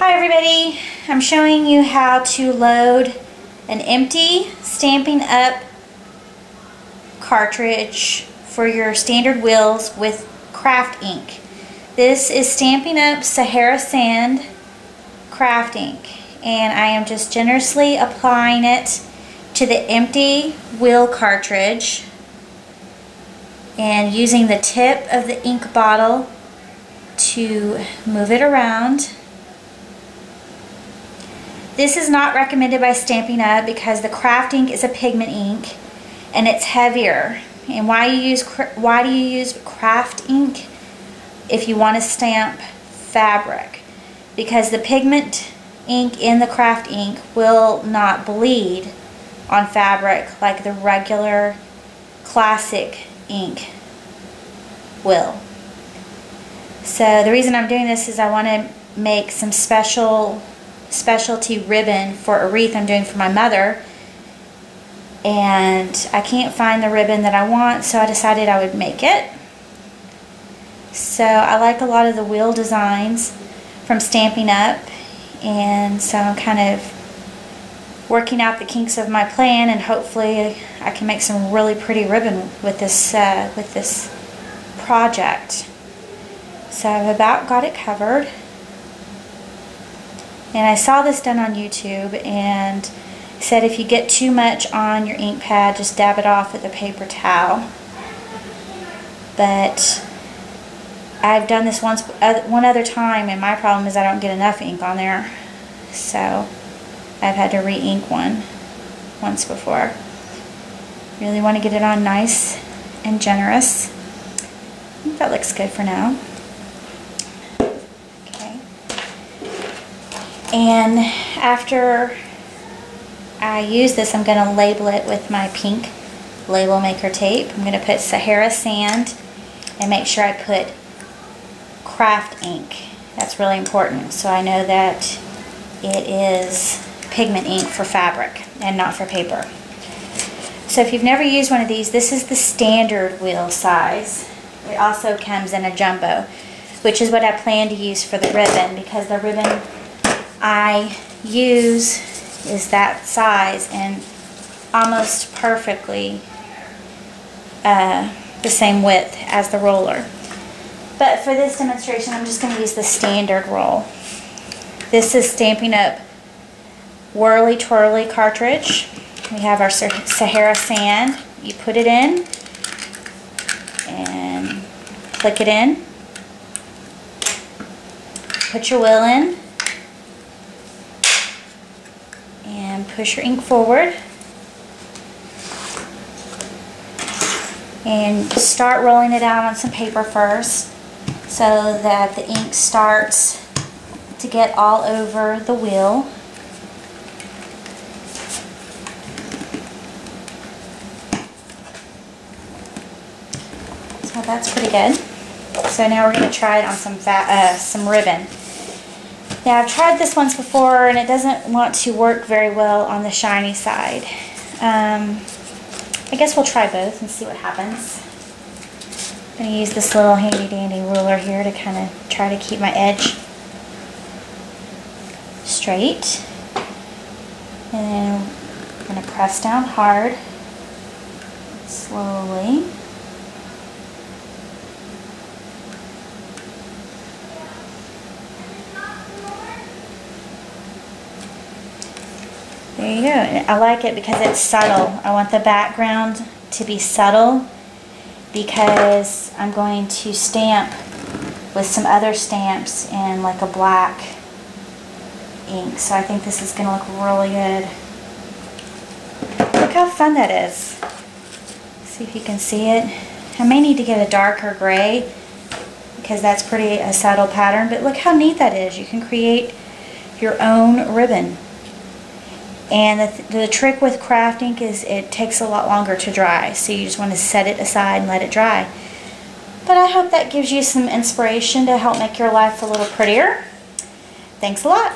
Hi everybody, I'm showing you how to load an empty Stampin' Up cartridge for your standard wheels with craft ink. This is Stampin' Up Sahara Sand craft ink, and I am just generously applying it to the empty wheel cartridge and using the tip of the ink bottle to move it around. This is not recommended by Stampin' Up because the craft ink is a pigment ink and it's heavier. And why do you use craft ink if you want to stamp fabric? Because the pigment ink in the craft ink will not bleed on fabric like the regular classic ink will. So the reason I'm doing this is I want to make some specialty ribbon for a wreath I'm doing for my mother, and I can't find the ribbon that I want, so I decided I would make it. So I like a lot of the wheel designs from Stampin' Up, and so I'm kind of working out the kinks of my plan, and hopefully I can make some really pretty ribbon with this project. So I've about got it covered. And I saw this done on YouTube and said if you get too much on your ink pad, just dab it off with a paper towel. But I've done this one other time, and my problem is I don't get enough ink on there. So I've had to re-ink one once before. Really want to get it on nice and generous. I think that looks good for now. And after I use this, I'm going to label it with my pink label maker tape. I'm going to put Sahara Sand and make sure I put craft ink. That's really important, so I know that it is pigment ink for fabric and not for paper. So if you've never used one of these, this is the standard wheel size. It also comes in a jumbo, which is what I plan to use for the ribbon, because the ribbon I use is that size and almost perfectly the same width as the roller. But for this demonstration, I'm just going to use the standard roll. This is Stampin' Up Whirly Twirly cartridge. We have our Sahara Sand. You put it in and click it in. Put your wheel in. And push your ink forward and start rolling it out on some paper first so that the ink starts to get all over the wheel. So that's pretty good. So now we're going to try it on some ribbon. Now I've tried this once before and it doesn't want to work very well on the shiny side. I guess we'll try both and see what happens. I'm going to use this little handy dandy ruler here to kind of try to keep my edge straight. And then I'm going to press down hard, slowly. There you go. I like it because it's subtle. I want the background to be subtle because I'm going to stamp with some other stamps in like a black ink. So I think this is going to look really good. Look how fun that is. See if you can see it. I may need to get a darker gray because that's pretty a subtle pattern, but look how neat that is. You can create your own ribbon. And the trick with craft ink is it takes a lot longer to dry, so you just want to set it aside and let it dry. But I hope that gives you some inspiration to help make your life a little prettier. Thanks a lot.